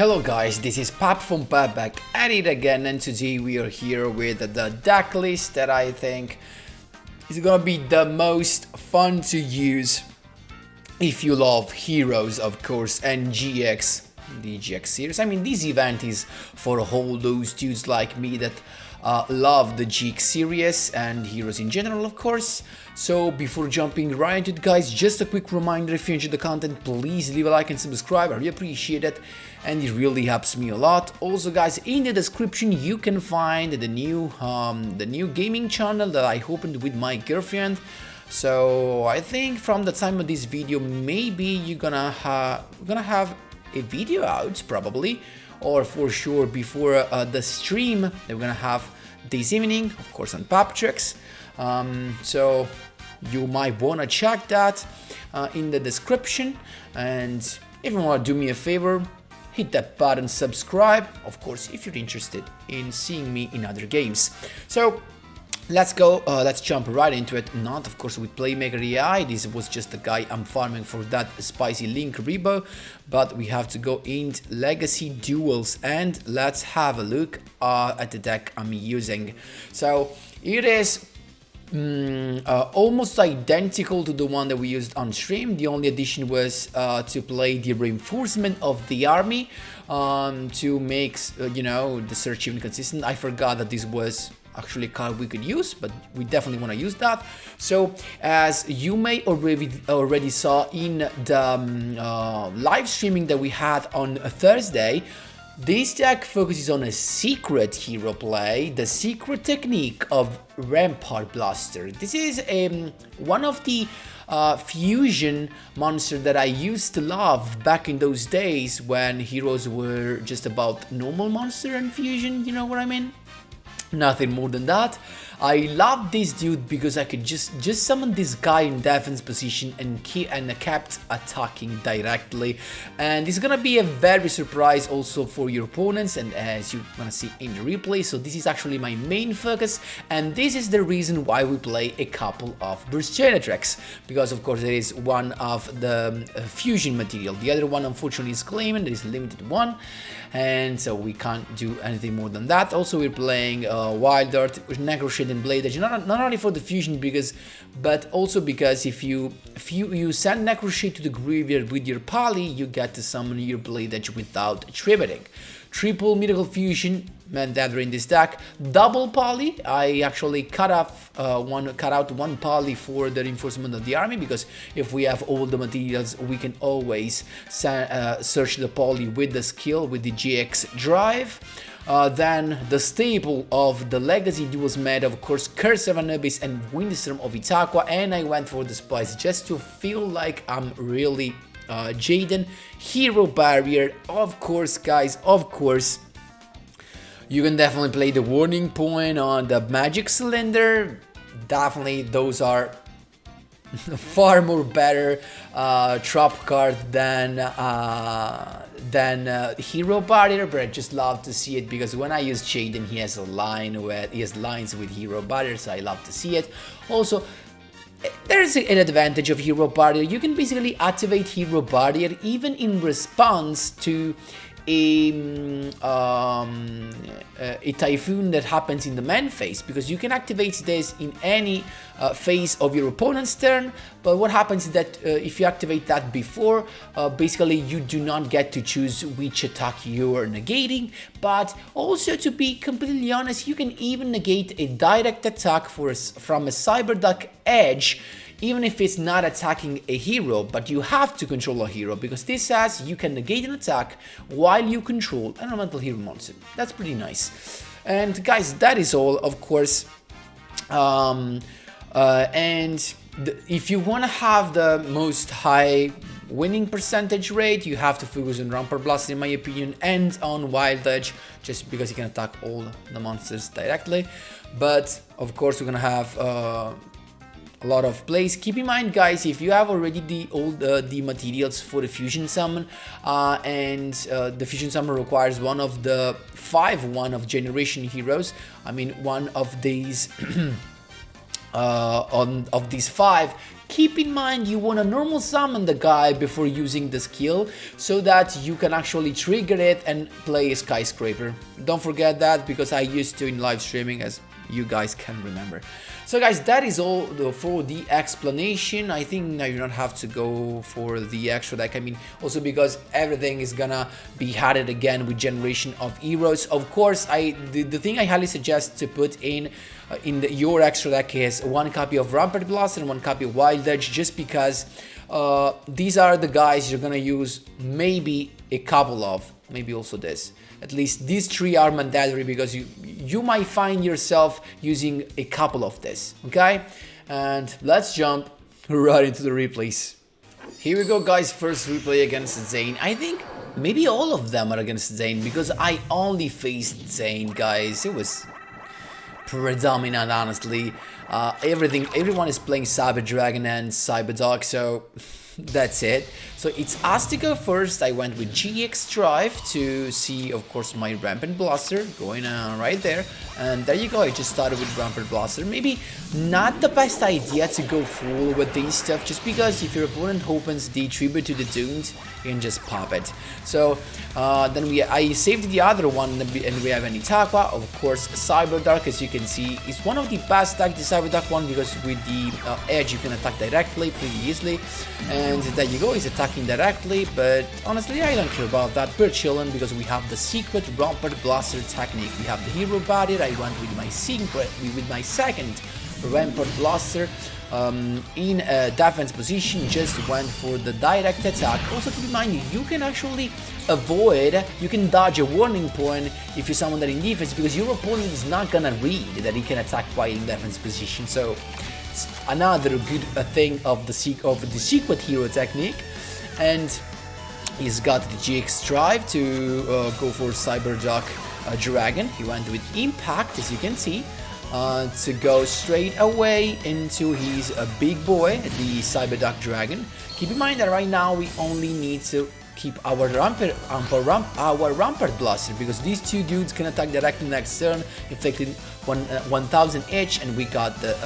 Hello guys, this is Pap from Pap back at it again, and today we are here with the deck list that I think is gonna be the most fun to use if you love heroes, of course, and the GX series. I mean, this event is for all those dudes like me that love the GX series and heroes in general, of course. So before jumping right into it, guys, just a quick reminder: if you enjoyed the content, please leave a like and subscribe. I really appreciate it, and it really helps me a lot. Also, guys, in the description you can find the new gaming channel that I opened with my girlfriend. So I think from the time of this video, maybe you're gonna have a video out probably, or for sure before the stream that we're gonna have this evening, of course, on PAPTRIX. So you might wanna check that in the description, and if you wanna do me a favor, hit that button, subscribe, of course, if you're interested in seeing me in other games. So let's go, let's jump right into it. Not, of course, with Playmaker AI. This was just the guy I'm farming for that spicy link rebo, but we have to go in Legacy Duels, and let's have a look at the deck I'm using. So it is almost identical to the one that we used on stream. The only addition was to play the reinforcement of the army to make the search even consistent. I forgot that this was actually a card we could use, but we definitely want to use that. So as you may already saw in the live streaming that we had on Thursday, this deck focuses on a secret hero play, the secret technique of Rampart Blaster. This is one of the fusion monster that I used to love back in those days when heroes were just about normal monster and fusion, you know what I mean? Nothing more than that. I love this dude because I could just summon this guy in defense position and kept attacking directly, and it's gonna be a very surprise also for your opponents, and as you're gonna see in the replay. So this is actually my main focus, and this is the reason why we play a couple of Burst Generatrix, because of course there is one of the fusion material. The other one unfortunately is claiming, there is a limited one, and so we can't do anything more than that. Also, we're playing Wild Art, Necroshade, and Blade Edge, not only for the fusion, but also because if you send Necroshade to the graveyard with your Poly, you get to summon your Blade Edge without tributing. Triple Miracle Fusion meant that in this deck. Double Poly, I actually cut out one Poly for the reinforcement of the army, because if we have all the materials, we can always search the Poly with the skill, with the GX drive. Then the staple of the Legacy Duels meta, of course, Curse of Anubis and Windstorm of Itaqua, and I went for the spice just to feel like I'm really Jaden. Hero Barrier, of course, guys, of course. You can definitely play the Warning Point on the Magic Cylinder. Definitely, those are far more better trap card than Hero Barrier, but I just love to see it because when I use Jaden, he has lines with Hero Barrier, so I love to see it. Also, there's an advantage of Hero Barrier. You can basically activate Hero Barrier even in response to a Typhoon that happens in the main phase, because you can activate this in any phase of your opponent's turn. But what happens is that if you activate that before, basically you do not get to choose which attack you are negating. But also, to be completely honest, you can even negate a direct attack from a Cyberduck Edge, even if it's not attacking a hero, but you have to control a hero, because this says you can negate an attack while you control an elemental hero monster. That's pretty nice. And guys, that is all, of course. If you want to have the most high winning percentage rate, you have to focus on Rampart Blast, in my opinion, and on Wild Edge, just because you can attack all the monsters directly. But of course, we're gonna have a lot of plays. Keep in mind, guys, if you have already the materials for the fusion summon, and the fusion summon requires one of the 5/1 of generation heroes. I mean, one of these of these 5 keep in mind you want to normal summon the guy before using the skill so that you can actually trigger it and play a skyscraper. Don't forget that, because I used to in live streaming, as you guys can remember. So guys, that is all for the explanation. I think now you don't have to go for the extra deck. I mean, also because everything is gonna be added again with generation of heroes. Of course, the thing I highly suggest to put in your extra deck is 1 copy of Rampart Blast and 1 copy of Wild Edge, just because these are the guys you're gonna use maybe a couple of, maybe also this. At least these 3 are mandatory, because you might find yourself using a couple of this, okay? And let's jump right into the replays. Here we go, guys. First replay against Zane. I think maybe all of them are against Zane, because I only faced Zane, guys. It was predominant, honestly. Everyone is playing Cyber Dragon and Cyber Dog, so that's it. So it's us to go first. I went with GX Drive to see, of course, my Rampant Blaster going right there. And there you go, I just started with Rampant Blaster. Maybe not the best idea to go full with these stuff, just because if your opponent opens the tribute to the Doomed, you can just pop it. So then I saved the other one, and we have an Itaqua, of course, Cyber Dark, as you can see. It's one of the best attack, the Cyber Dark one, because with the edge you can attack directly pretty easily. And there you go, he's attacking directly, but honestly I don't care about that. We're chilling because we have the secret Rampart Blaster technique. We have the hero barrier. I went with my second Rampart Blaster in a defense position, just went for the direct attack. Also keep in mind, you can actually avoid, you can dodge a warning point if you summon that in defense, because your opponent is not gonna read that he can attack while in defense position. So it's another good thing of the secret hero technique. And he's got the GX Drive to go for Cyber Duck Dragon. He went with Impact, as you can see, to go straight away into his big boy, the Cyber Duck Dragon. Keep in mind that right now we only need to keep our Rampart Blaster, because these 2 dudes can attack directly next turn, inflicting 1000 each, and we got the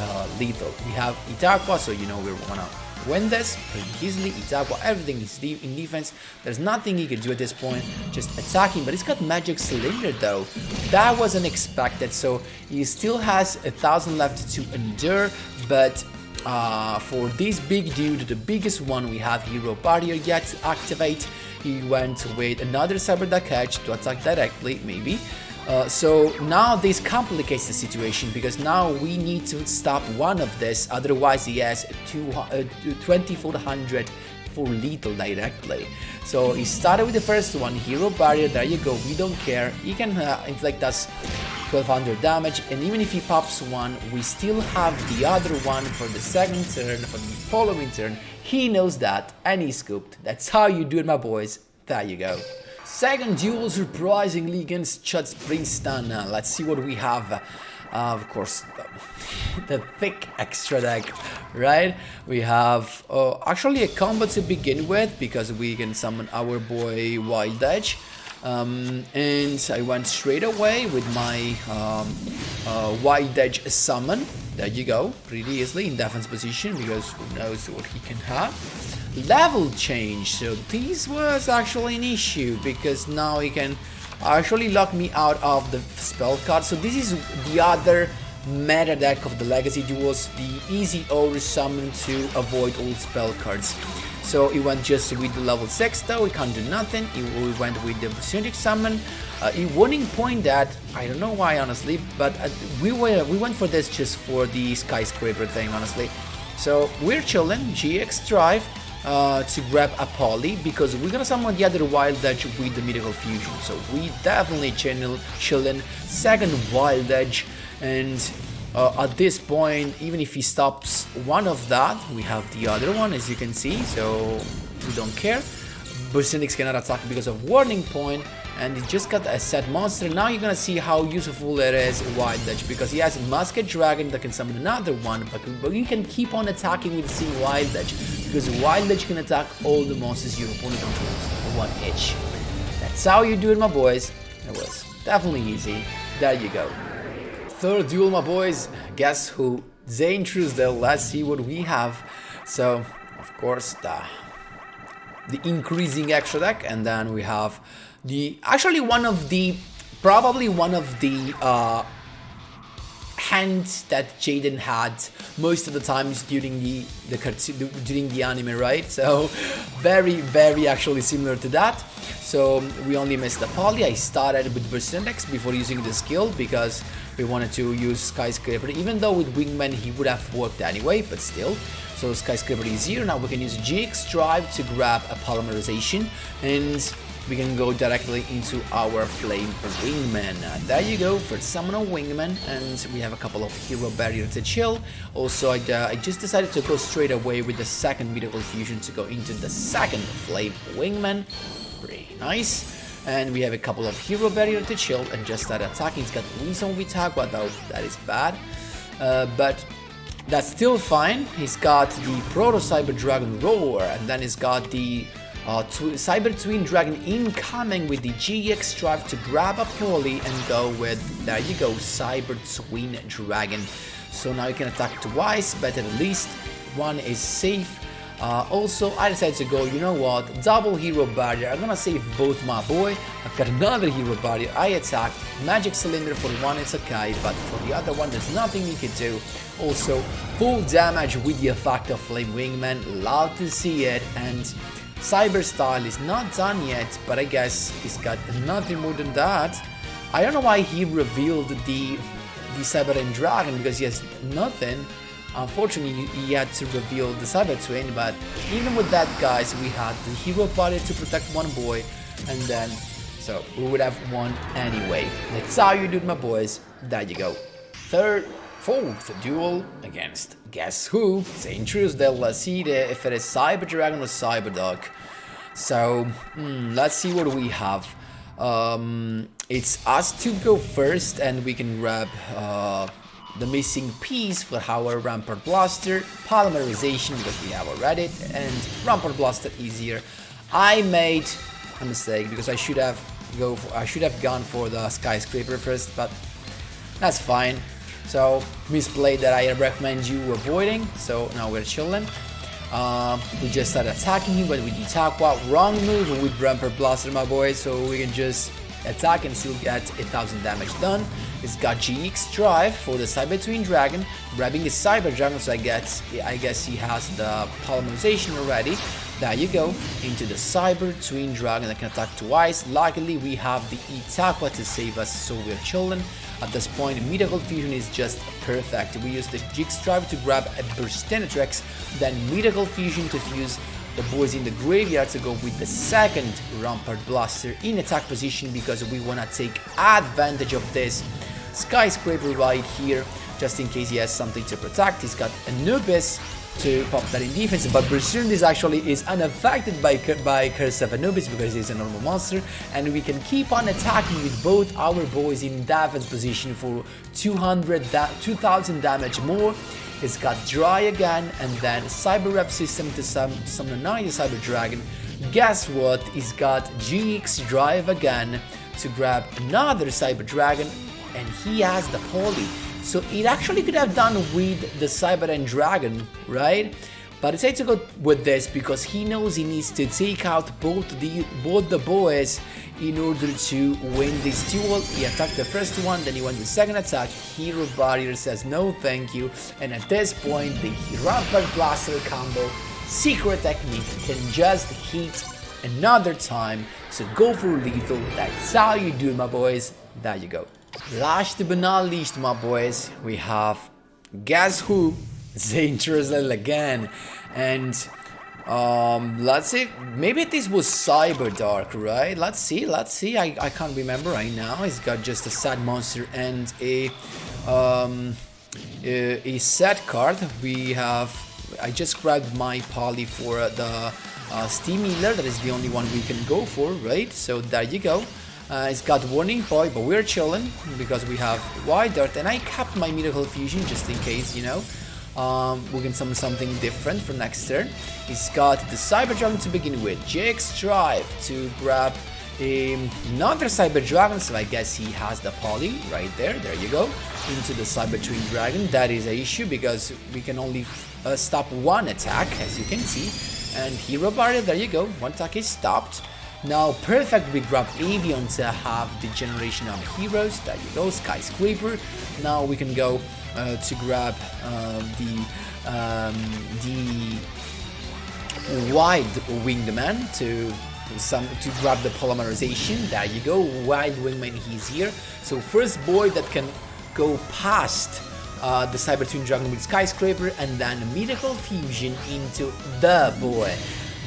lethal. We have Itaqua, so you know we're gonna win this pretty easily. Itaqua, everything is in defense. There's nothing he can do at this point, just attacking. But he's got Magic Cylinder though. That was unexpected, so he still has 1000 left to endure. But for this big dude, the biggest one, we have Hero Barrier yet to activate. He went with another Cyber Duck Edge to attack directly, maybe. So now this complicates the situation, because now we need to stop one of this, otherwise he has 2400 for lethal directly. So he started with the first one, Hero Barrier, there you go, we don't care, he can inflict us 1200 damage, and even if he pops one, we still have the other one for the second turn, for the following turn. He knows that, and he scooped. That's how you do it, my boys. There you go. Second duel, surprisingly, against Chud's Princeton. Let's see what we have. Of course, the thick extra deck, right? We have actually a combo to begin with, because we can summon our boy Wild Edge. And I went straight away with my Wild Edge summon. There you go, pretty easily in defense position, because who knows what he can have. Level change, so this was actually an issue, because now he can actually lock me out of the spell card. So this is the other meta deck of the Legacy Duels, the easy aura summon to avoid all spell cards. So he went just with the level 6 though, he can't do nothing. He went with the Synthetic Summon. A warning point that, I don't know why honestly, but we went for this just for the skyscraper thing honestly. So we're chilling, GX Drive to grab a Poly, because we're gonna summon the other Wild Edge with the Mythical Fusion. So we definitely chilling, second Wild Edge, and at this point, even if he stops one of that, we have the other one, as you can see, so we don't care. Bursinix cannot attack because of warning point, and he just got a set monster. Now you're gonna see how useful it is, Wild Edge, because he has a Musket Dragon that can summon another one, but you can keep on attacking with the same Wild Edge, because Wild Edge can attack all the monsters your opponent controls for 1 each. That's how you do it, my boys. It was definitely easy. There you go. Third duel, my boys. Guess who? Zane Truesdale. Let's see what we have. So of course the increasing extra deck, and then we have the actually probably one of the hands that Jaden had most of the times during the anime, right? So very actually similar to that. So we only missed the poly. I started with Berserk before using the skill because we wanted to use Skyscraper, even though with Wingman he would have worked anyway, but still. So Skyscraper is here. Now we can use GX Drive to grab a polymerization, and we can go directly into our Flame Wingman. There you go, first summon a Wingman, and we have a couple of hero barriers to chill. Also, I just decided to go straight away with the second Miracle Fusion to go into the second Flame Wingman. Pretty nice. And we have a couple of hero barrier to chill and just start attacking. He's got Reason with Aqua, though that is bad. But that's still fine. He's got the Proto Cyber Dragon Roar, and then he's got the Cyber Twin Dragon incoming with the GX Drive to grab a poly and go with, there you go, Cyber Twin Dragon. So now you can attack twice, but at least one is safe. Also, I decided to go, you know what, double hero barrier. I'm gonna save both my boy. I've got another hero barrier. I attack Magic Cylinder for one, it's okay, but for the other one, there's nothing you can do. Also, full damage with the effect of Flame Wingman. Love to see it. And Cyber Style is not done yet, but I guess he's got nothing more than that. I don't know why he revealed the Cyber and Dragon, because he has nothing. Unfortunately, he had to reveal the Cyber Twin, but even with that, guys, we had the hero body to protect one boy, and then, so we would have won anyway. That's how you do it, my boys. There you go. Fourth duel against guess who? St. Truesdale. Let's see if it is Cyber Dragon or Cyber Dog. So, let's see what we have. It's us to go first, and we can grab the missing piece for our Rampart Blaster, polymerization because we have already it, and Rampart Blaster easier. I made a mistake because I should have gone for the Skyscraper first, but that's fine. So misplay that I recommend you avoiding. So now we're chilling. We just started attacking him, but with the Aqua, wrong move with Rampart Blaster, my boy. So we can just attack and still get 1000 damage done. It's got GX Drive for the Cyber Twin Dragon, grabbing the Cyber Dragon, so I guess he has the polymerization already. There you go, into the Cyber Twin Dragon that can attack twice. Luckily we have the Itakwa to save us, so we're chilling. At this point, Miracle Fusion is just perfect. We use the GX Drive to grab a Burstinatrix, then Miracle Fusion to fuse the boys in the graveyard to go with the second Rampart Blaster in attack position, because we want to take advantage of this Skyscraper right here, just in case he has something to protect. He's got Anubis to pop that in defense, but Berserk actually is unaffected by Curse of Anubis because he's a normal monster, and we can keep on attacking with both our boys in defense position for 2000 damage more. It's got Dry again, and then Cyber Rep System to summon another Cyber Dragon. Guess what? He's got GX Drive again to grab another Cyber Dragon, and he has the Poly. So it actually could have done with the Cyber and Dragon, right? But I decided to go with this because he knows he needs to take out both the boys in order to win this duel. He attacked the first one, then he went with the second attack. Hero Barrier says no thank you, and at this point the Rampart Blaster combo secret technique can just hit another time to go for lethal. That's how you do it, my boys. There you go. Last but not least, my boys, we have guess who? St. Truesdale again, and let's see, maybe this was Cyber Dark, right? Let's see, I can't remember right now. He's got just a sad monster and a set card. I just grabbed my poly for the Steam Healer. That is the only one we can go for, right? So there you go. It's got Warning Point, but we're chilling because we have White Dirt, and I kept my Miracle Fusion just in case, you know. We can summon something different for next turn. He's got the Cyber Dragon to begin with, GX Drive to grab another Cyber Dragon, so I guess he has the poly right there. There you go, into the Cyber Twin Dragon. That is an issue because we can only stop one attack, as you can see. And hero barrier, there you go, one attack is stopped. Now perfect, we grab Avion to have the generation of heroes, there you go, Skyscraper. Now we can go to grab the wide winged man to grab the polymerization. There you go, wide wingman, he's here. So first boy that can go past the Cyber Twin Dragon with Skyscraper, and then Miracle Fusion into the boy,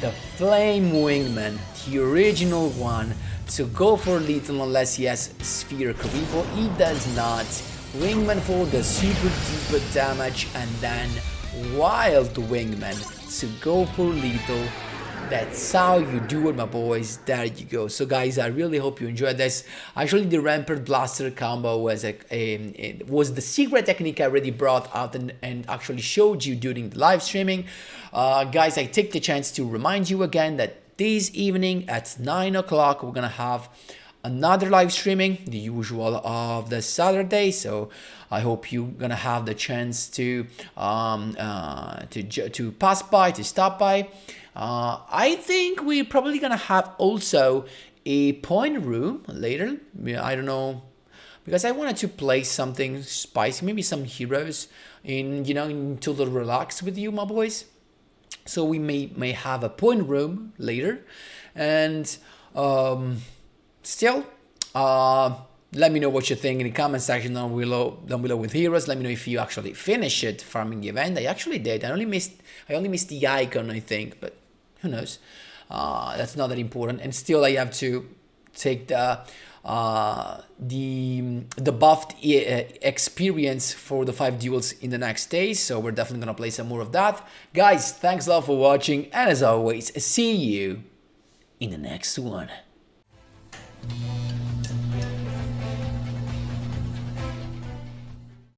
the Flame Wingman, the original one. So go for lethal unless he has Sphere Karibo. He does not. Wingman for the super deeper damage, and then Wild Wingman. So go for lethal. That's how you do it, my boys. There you go. So guys, I really hope you enjoyed this. Actually, the Rampart Blaster combo was was the secret technique I already brought out and actually showed you during the live streaming. Guys, I take the chance to remind you again that this evening at 9 o'clock we're gonna have another live streaming, the usual of the Saturday. So I hope you're gonna have the chance to pass by, to stop by. I think we're probably gonna have also a point room later. I don't know, because I wanted to play something spicy, maybe some heroes in, you know, in total relax with you, my boys. So we may have a point room later, and still, let me know what you think in the comment section down below with heroes. Let me know if you actually finished it farming the event. I actually did. I only missed the icon, I think, but who knows? That's not that important. And still, I have to take the buffed experience for the 5 duels in the next days. So we're definitely gonna play some more of that. Guys, thanks a lot for watching, and as always, see you in the next one.